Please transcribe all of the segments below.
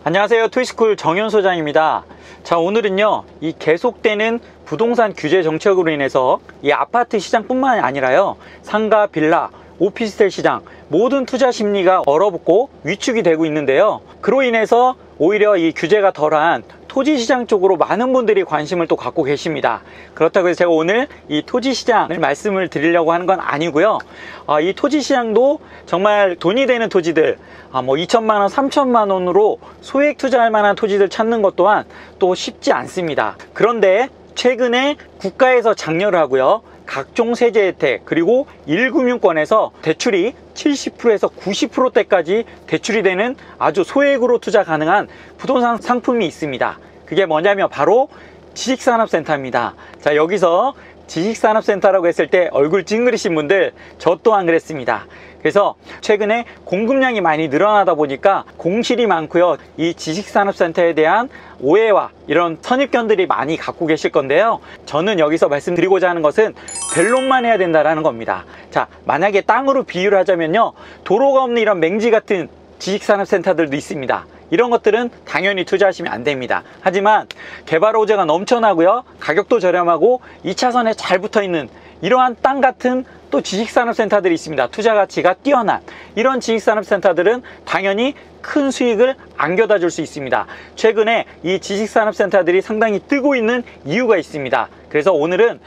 안녕하세요. 투이스쿨 정현 소장입니다. 자, 오늘은요, 이 계속되는 부동산 규제 정책으로 인해서 이 아파트 시장뿐만 아니라요, 상가, 빌라, 오피스텔 시장 모든 투자 심리가 얼어붙고 위축이 되고 있는데요. 그로 인해서 오히려 이 규제가 덜한 토지 시장 쪽으로 많은 분들이 관심을 또 갖고 계십니다. 그렇다고 해서 제가 오늘 이 토지 시장을 말씀을 드리려고 하는 건 아니고요. 이 토지 시장도 정말 돈이 되는 토지들, 뭐 2천만 원, 3천만 원으로 소액 투자할 만한 토지들 찾는 것 또한 또 쉽지 않습니다. 그런데 최근에 국가에서 장려를 하고요, 각종 세제 혜택 그리고 1금융권에서 대출이 70%에서 90%대까지 대출이 되는 아주 소액으로 투자 가능한 부동산 상품이 있습니다. 그게 뭐냐면 바로 지식산업센터입니다. 자, 여기서 지식산업센터라고 했을 때 얼굴 찡그리신 분들, 저 또한 그랬습니다. 그래서 최근에 공급량이 많이 늘어나다 보니까 공실이 많고요, 이 지식산업센터에 대한 오해와 이런 선입견들이 많이 갖고 계실 건데요, 저는 여기서 말씀드리고자 하는 것은 벨론만 해야 된다는 겁니다. 자, 만약에 땅으로 비유를 하자면요, 도로가 없는 이런 맹지 같은 지식산업센터들도 있습니다. 이런 것들은 당연히 투자하시면 안 됩니다. 하지만 개발 호재가 넘쳐나고요, 가격도 저렴하고 2차선에 잘 붙어있는 이러한 땅 같은 또 지식산업센터들이 있습니다. 투자 가치가 뛰어난 이런 지식산업센터들은 당연히 큰 수익을 안겨다 줄 수 있습니다. 최근에 이 지식산업센터들이 상당히 뜨고 있는 이유가 있습니다. 그래서 오늘은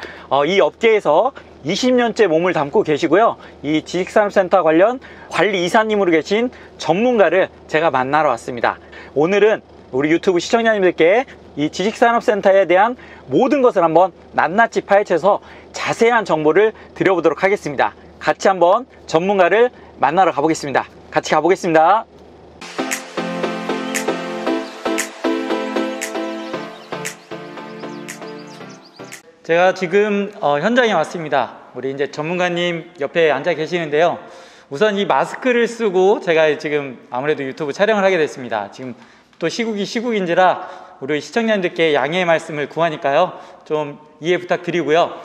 이 업계에서 20년째 몸을 담고 계시고요, 이 지식산업센터 관련 관리 이사님으로 계신 전문가를 제가 만나러 왔습니다. 오늘은 우리 유튜브 시청자님들께 이 지식산업센터에 대한 모든 것을 한번 낱낱이 파헤쳐서 자세한 정보를 드려보도록 하겠습니다. 같이 한번 전문가를 만나러 가보겠습니다. 같이 가보겠습니다. 제가 지금 현장에 왔습니다. 우리 이제 전문가님 옆에 앉아 계시는데요. 우선 이 마스크를 쓰고 제가 지금 아무래도 유튜브 촬영을 하게 됐습니다. 지금 또 시국이 시국인지라 우리 시청자님들께 양해의 말씀을 구하니까요, 좀 이해 부탁드리고요.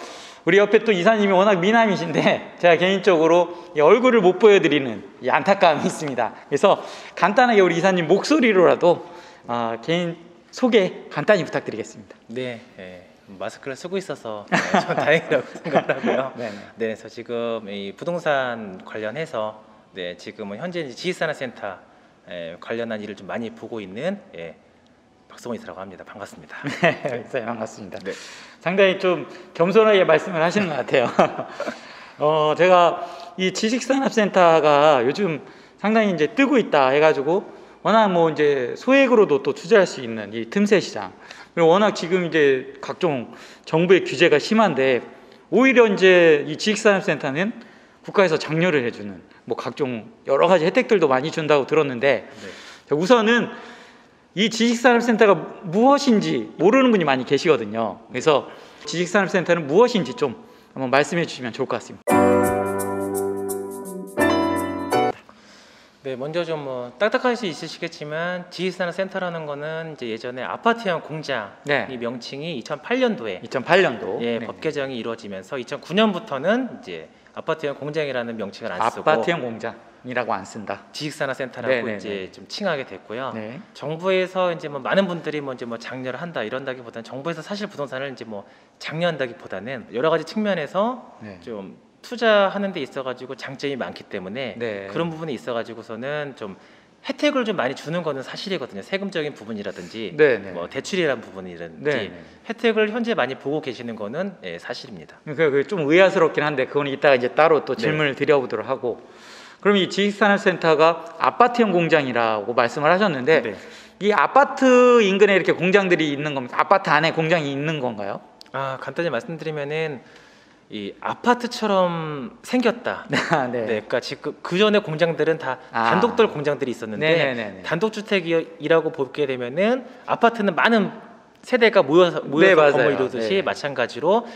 우리 옆에 또 이사님이 워낙 미남이신데 제가 개인적으로 이 얼굴을 못 보여드리는 이 안타까움이 있습니다. 그래서 간단하게 우리 이사님 목소리로라도 개인 소개 간단히 부탁드리겠습니다. 네, 마스크를 쓰고 있어서 좀 다행이라고 생각을 하고요. 네, 그래서 지금 이 부동산 관련해서 지금은 현재 지식산업센터 관련한 일을 좀 많이 보고 있는 박성호 이사라고 합니다. 반갑습니다. 네, 이사님 반갑습니다. 네. 상당히 좀 겸손하게 말씀을 하시는 것 같아요. 제가 이 지식산업센터가 요즘 상당히 이제 뜨고 있다 해가지고 워낙 뭐 이제 소액으로도 또 투자할 수 있는 이 틈새 시장, 그리고 워낙 지금 이제 각종 정부의 규제가 심한데 오히려 이제 이 지식산업센터는 국가에서 장려를 해주는 뭐 각종 여러 가지 혜택들도 많이 준다고 들었는데, 네, 우선은 이 지식산업센터가 무엇인지 모르는 분이 많이 계시거든요. 그래서 지식산업센터는 무엇인지 좀 한번 말씀해 주시면 좋을 것 같습니다. 네, 먼저 좀 뭐 딱딱할 수 있으시겠지만 지식산업센터라는 거는 이제 예전에 아파트형 공장, 네, 이 명칭이 2008년도에 네, 법 개정이 이루어지면서 2009년부터는 이제 아파트형 공장이라는 명칭을 안 쓰고 아파트형 공장이라고 안 쓴다, 지식산업센터라고 이제 좀 칭하게 됐고요. 네. 정부에서 이제 뭐 많은 분들이 뭐 이제 뭐 장려를 한다 이런다기보다는 정부에서 사실 부동산을 이제 뭐 장려한다기보다는 여러 가지 측면에서 좀 투자하는 데 있어가지고 장점이 많기 때문에 그런 부분이 있어가지고서는 좀 혜택을 좀 많이 주는 거는 사실이거든요. 세금적인 부분이라든지 뭐 대출이라는 부분이라든지 혜택을 현재 많이 보고 계시는 거는 사실입니다. 그러니까 좀 의아스럽긴 한데 그거는 이따가 이제 따로 또 질문을 드려보도록 하고, 그럼 이 지식산업센터가 아파트형 공장이라고 말씀을 하셨는데 이 아파트 인근에 이렇게 공장들이 있는 겁니까? 아파트 안에 공장이 있는 건가요? 간단히 말씀드리면은 이 아파트처럼 생겼다. 그러니까 지금 그 전에 공장들은 다 단독들 공장들이 있었는데 단독주택이라고 보게 되면은 아파트는 많은 세대가 모여서 건물을 이루듯이 마찬가지로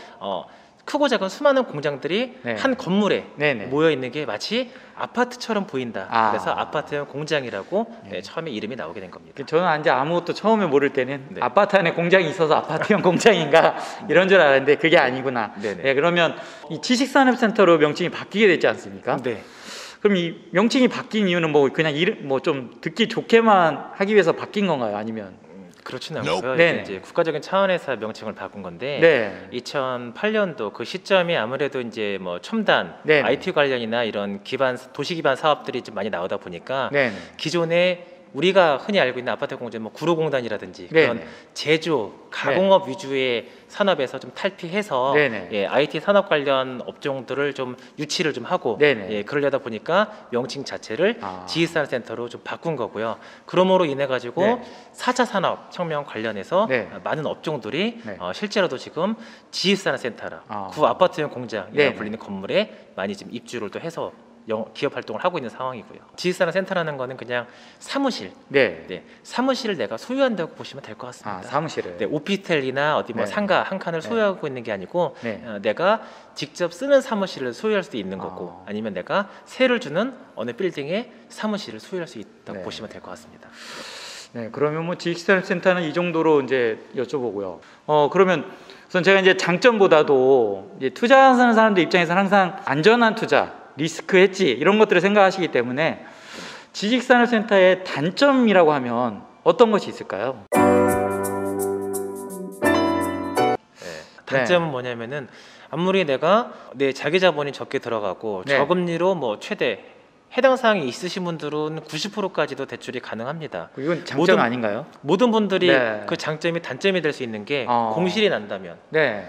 크고 작은 수많은 공장들이 한 건물에 모여 있는 게 마치 아파트처럼 보인다. 그래서 아파트형 공장이라고 처음에 이름이 나오게 된 겁니다. 저는 이제 아무것도 처음에 모를 때는 아파트 안에 공장이 있어서 아파트형 공장인가 이런 줄 알았는데 그게 아니구나. 그러면 이 지식산업센터로 명칭이 바뀌게 됐지 않습니까? 그럼 이 명칭이 바뀐 이유는 뭐 그냥 이름 뭐 좀 듣기 좋게만 하기 위해서 바뀐 건가요? 아니면 그렇지는 않고요. 네. 이제 국가적인 차원에서 명칭을 바꾼 건데 네. 2008년도 그 시점이 아무래도 이제 뭐 첨단 네. IT 관련이나 이런 기반 도시 기반 사업들이 좀 많이 나오다 보니까 네. 기존에 우리가 흔히 알고 있는 아파트 공제 뭐 구로공단이라든지 네. 그런 제조 가공업 위주의 산업에서 좀 탈피해서 네. 예, IT 산업 관련 업종들을 좀 유치를 좀 하고 네. 예, 그러려다 보니까 명칭 자체를 아. 지식산업센터로 좀 바꾼 거고요. 그러므로 인해 가지고 네. 4차 산업 혁명 관련해서 네. 많은 업종들이 네. 실제로도 지금 지식산업센터라 아. 구 아파트형 공장이라고 네. 불리는 건물에 많이 지금 입주를 또 해서 기업 활동을 하고 있는 상황이고요. 지식산업센터라는 거는 그냥 사무실, 네. 네, 사무실을 내가 소유한다고 보시면 될 것 같습니다. 아, 사무실을. 네, 오피스텔이나 어디 뭐 네. 상가 한 칸을 네. 소유하고 있는 게 아니고 네. 내가 직접 쓰는 사무실을 소유할 수도 있는 거고 아. 아니면 내가 세를 주는 어느 빌딩에 사무실을 소유할 수 있다고 네. 보시면 될 것 같습니다. 네, 그러면 뭐 지식산업센터는 이 정도로 이제 여쭤보고요. 그러면 우선 제가 이제 장점보다도 이제 투자하는 사람들 입장에서는 항상 안전한 투자, 리스크 헤지 이런 것들을 생각하시기 때문에 지식산업센터의 단점이라고 하면 어떤 것이 있을까요? 단점은 뭐냐면은 아무리 내가 내 자기 자본이 적게 들어가고 네. 저금리로 뭐 최대 해당 사항이 있으신 분들은 90%까지도 대출이 가능합니다. 이건 장점 모든- 아닌가요? 모든 분들이 네. 그 장점이 단점이 될 수 있는 게 어. 공실이 난다면 네,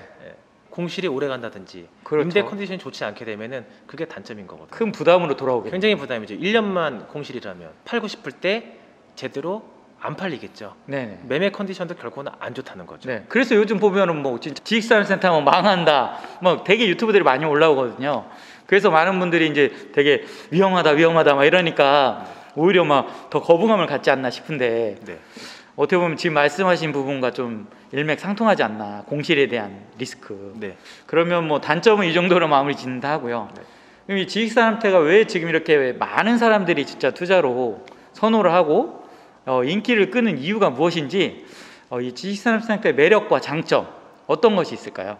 공실이 오래 간다든지 그렇죠. 임대 컨디션이 좋지 않게 되면은 그게 단점인 거거든요. 큰 부담으로 돌아오겠네요. 굉장히 부담이죠. 1년만 공실이라면 팔고 싶을 때 제대로 안 팔리겠죠. 네. 매매 컨디션도 결국은 안 좋다는 거죠. 네. 그래서 요즘 보면은 뭐 진짜 지식산업센터 뭐 망한다, 뭐 되게 유튜브들이 많이 올라오거든요. 그래서 많은 분들이 이제 되게 위험하다 막 이러니까 오히려 막 더 거부감을 갖지 않나 싶은데 네. 어떻게 보면 지금 말씀하신 부분과 좀 일맥상통하지 않나, 공실에 대한 리스크. 네. 그러면 뭐 단점은 이 정도로 마무리 짓는다 하고요. 네. 그럼 이 지식산업태가 왜 지금 이렇게 많은 사람들이 진짜 투자로 선호를 하고 인기를 끄는 이유가 무엇인지 이 지식산업센터의 매력과 장점 어떤 것이 있을까요?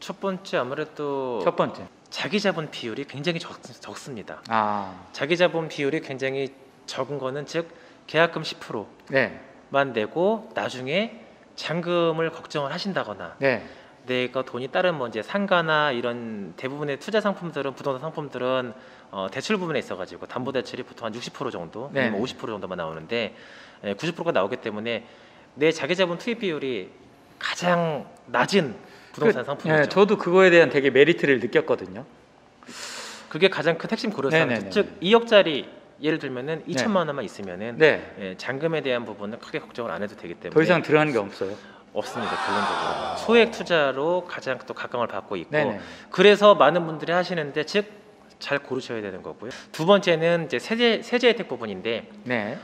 첫 번째 아무래도 첫 번째. 자기 자본 비율이 굉장히 적습니다. 아, 자기 자본 비율이 굉장히 적은 거는 즉 계약금 10%만 네, 내고 나중에 잔금을 걱정을 하신다거나 네, 내가 돈이 다른 뭐 이제 상가나 이런 대부분의 투자 상품들은 부동산 상품들은 대출 부분에 있어가지고 담보 대출이 보통 한 60% 정도, 네. 아니면 50% 정도만 나오는데 90%가 나오기 때문에 내 자기 자본 투입 비율이 가장 낮은 부동산 상품이죠. 네, 저도 그거에 대한 되게 메리트를 느꼈거든요. 그게 가장 큰 핵심 고려사항이죠. 네네네. 즉 2억짜리 예를 들면은 2천만 원만 있으면은 네, 잔금에 대한 부분은 크게 걱정을 안 해도 되기 때문에 더 이상 들어가는 게 없어요. 없습니다. 결론적으로 소액 투자로 가장 또 각광을 받고 있고 네네. 그래서 많은 분들이 하시는데 즉 잘 고르셔야 되는 거고요. 두 번째는 이제 세제 혜택 부분인데 네,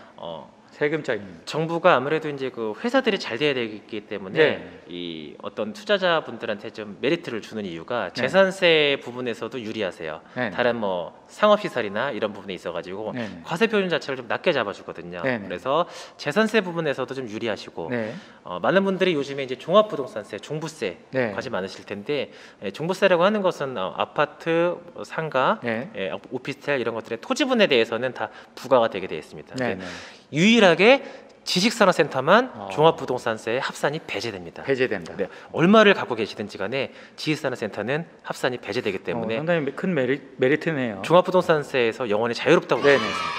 세금적인. 정부가 아무래도 이제 그 회사들이 잘 돼야 되기 때문에 네. 이 어떤 투자자분들한테 좀 메리트를 주는 이유가 네. 재산세 부분에서도 유리하세요. 네. 다른 뭐 상업시설이나 이런 부분에 있어가지고 네. 과세 표준 자체를 좀 낮게 잡아주거든요. 네. 그래서 재산세 부분에서도 좀 유리하시고 네, 많은 분들이 요즘에 이제 종합부동산세, 종부세 네. 관심 많으실 텐데 종부세라고 하는 것은 아파트, 상가, 네. 오피스텔 이런 것들의 토지분에 대해서는 다 부과가 되게 되어 있습니다. 네, 근데 네. 유일하게 지식산업센터만 어. 종합부동산세에 합산이 배제됩니다. 배제된다. 네, 얼마를 갖고 계시든지 간에 지식산업센터는 합산이 배제되기 때문에 상당히 큰 메리트네요. 종합부동산세에서 영원히 자유롭다고 네네. 보시면 됩니다.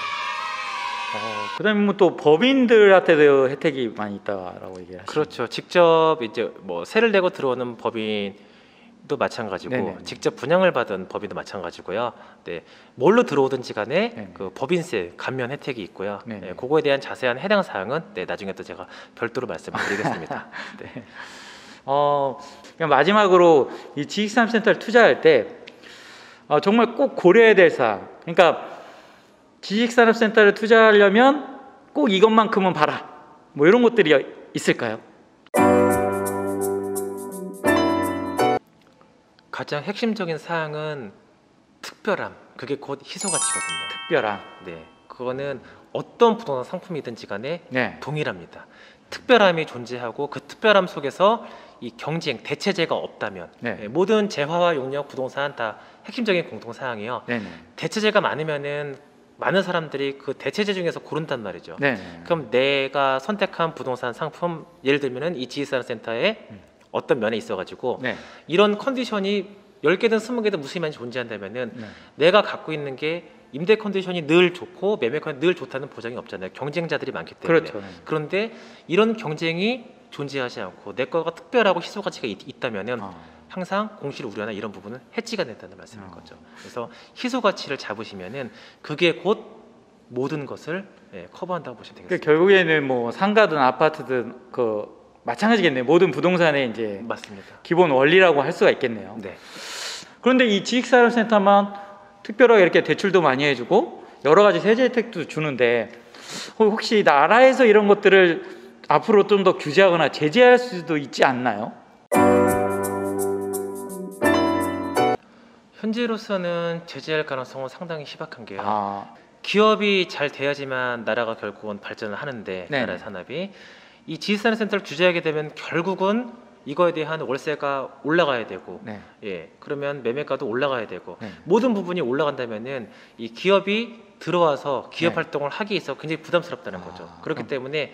그다음에 뭐 또 법인들한테도 혜택이 많이 있다라고 얘기를 하시죠. 그렇죠. 직접 이제 뭐 세를 내고 들어오는 법인도 마찬가지고 네네. 직접 분양을 받은 법인도 마찬가지고요. 네, 뭘로 들어오든지 간에 네네. 그 법인세 감면 혜택이 있고요. 네네. 네, 그거에 대한 자세한 해당 사항은 나중에 또 제가 별도로 말씀드리겠습니다. 네. 그냥 마지막으로 이 지식산업센터를 투자할 때 정말 꼭 고려해야 될 사항. 그러니까 지식산업센터를 투자하려면 꼭 이것만큼은 봐라. 뭐 이런 것들이 있을까요? 가장 핵심적인 사항은 특별함. 그게 곧 희소가치거든요. 특별한. 네, 그거는 어떤 부동산 상품이든지 간에 네. 동일합니다. 특별함이 존재하고 그 특별함 속에서 이 경쟁 대체제가 없다면 네. 예, 모든 재화와 용역 부동산 다 핵심적인 공통 사항이에요. 네네. 대체제가 많으면은 많은 사람들이 그 대체제 중에서 고른단 말이죠. 네네. 그럼 내가 선택한 부동산 상품 예를 들면은 이 지식산업센터에 어떤 면에 있어가지고 네. 이런 컨디션이 10개든 20개든 무수히 존재한다면은 네. 내가 갖고 있는 게 임대 컨디션이 늘 좋고 매매 컨디션이 늘 좋다는 보장이 없잖아요. 경쟁자들이 많기 때문에. 그렇죠. 그런데 이런 경쟁이 존재하지 않고 내 거가 특별하고 희소 가치가 있다면은 항상 공실 우려나 이런 부분은 해지가 된다는 말씀인 거죠. 그래서 희소 가치를 잡으시면은 그게 곧 모든 것을 커버한다고 보시면 되겠습니다. 결국에는 뭐 상가든 아파트든 그 마찬가지겠네요. 모든 부동산의 이제 맞습니다. 기본 원리라고 할 수가 있겠네요. 네. 그런데 이 지식산업센터만 특별하게 이렇게 대출도 많이 해주고 여러 가지 세제 혜택도 주는데 혹시 나라에서 이런 것들을 앞으로 좀 더 규제하거나 제재할 수도 있지 않나요? 현재로서는 제재할 가능성은 상당히 희박한 게요. 기업이 잘 돼야지만 나라가 결국은 발전을 하는데 네네. 나라 산업이 이 지식산업센터를 규제하게 되면 결국은 이거에 대한 월세가 올라가야 되고, 네. 예, 그러면 매매가도 올라가야 되고, 네. 모든 부분이 올라간다면은 이 기업이 들어와서 기업 네. 활동을 활동을 하기에 있어 굉장히 부담스럽다는 거죠. 그렇기 때문에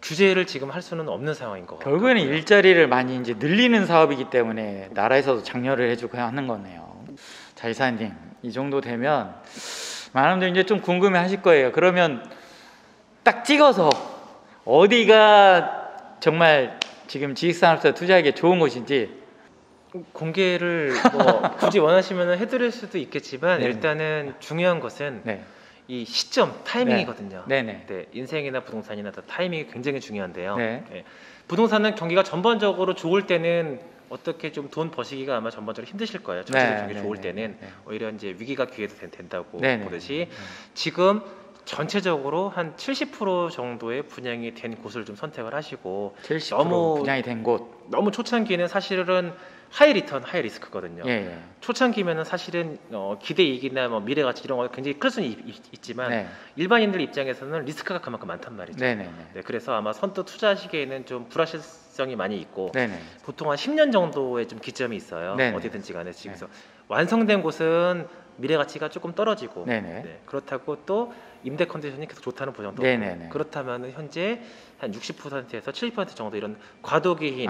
규제를 지금 할 수는 없는 상황인 것 같아요. 결국에는 일자리를 많이 이제 늘리는 사업이기 때문에 나라에서도 장려를 해주고 하는 거네요. 자, 이사님, 이 정도 되면 많은 분들이 이제 좀 궁금해하실 거예요. 그러면 딱 찍어서 어디가 정말 지금 지식산업센터 투자하기에 좋은 곳인지 공개를 뭐 굳이 원하시면 해드릴 수도 있겠지만 네. 일단은 중요한 것은 네. 이 시점 타이밍이거든요. 네네. 네, 인생이나 부동산이나 다 타이밍이 굉장히 중요한데요. 네. 네, 부동산은 경기가 전반적으로 좋을 때는 어떻게 좀 돈 버시기가 아마 전반적으로 힘드실 거예요. 전체적으로 경기 좋을 때는 오히려 이제 위기가 기회도 된다고 네네. 보듯이 지금 전체적으로 한 70% 정도의 분양이 된 곳을 좀 선택을 하시고 70% 너무 분양이 된 곳. 너무 초창기는 사실은 하이 리턴, 하이 리스크거든요. 예. 초창기면은 사실은 기대 이익이나 뭐 미래 가치 이런 거 굉장히 클 수는 있지만 네. 일반인들 입장에서는 리스크가 그만큼 많단 말이죠. 네네네. 네, 그래서 아마 선뜻 투자하시기에는 좀 불확실성이 많이 있고 네네. 보통 한 10년 정도의 좀 기점이 있어요. 네네. 어디든지 간에 그래서 완성된 곳은 미래 가치가 조금 떨어지고 네네. 네, 그렇다고 또 임대 컨디션이 계속 좋다는 보장도 네네네. 없고 그렇다면 현재 한 60%에서 70% 정도 이런 과도기인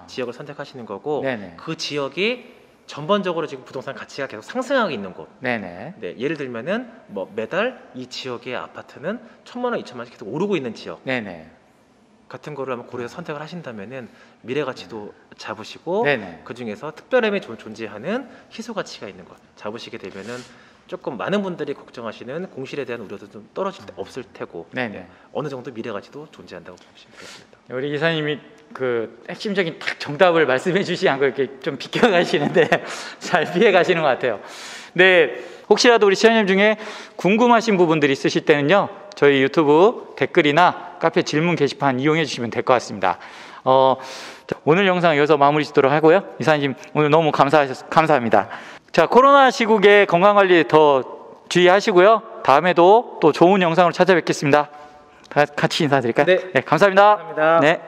지역을 선택하시는 거고 네네. 그 지역이 전반적으로 지금 부동산 가치가 계속 상승하고 있는 곳. 네네. 네, 예를 들면은 뭐 매달 이 지역의 아파트는 1,000만 원, 2,000만 원씩 계속 오르고 있는 지역 네네. 같은 거를 한번 고려해서 선택을 하신다면은 미래 가치도 잡으시고 네네. 그 중에서 특별함이 존재하는 희소 가치가 있는 것 잡으시게 되면은 조금 많은 분들이 걱정하시는 공실에 대한 우려도 좀 떨어질 때 없을 테고 네네. 어느 정도 미래 가치도 존재한다고 보시면 되겠습니다. 우리 기사님이 그 핵심적인 딱 정답을 말씀해 주시지 않고 이렇게 좀 비껴가시는데 잘 피해 가시는 것 같아요. 네, 혹시라도 우리 시청자님 중에 궁금하신 부분들이 있으실 때는요, 저희 유튜브 댓글이나 카페 질문 게시판 이용해 주시면 될 것 같습니다. 오늘 영상 여기서 마무리 짓도록 하고요. 이사님 오늘 너무 감사합니다. 자, 코로나 시국에 건강관리 더 주의하시고요. 다음에도 또 좋은 영상으로 찾아뵙겠습니다. 같이 인사드릴까요? 네. 감사합니다. 감사합니다. 네.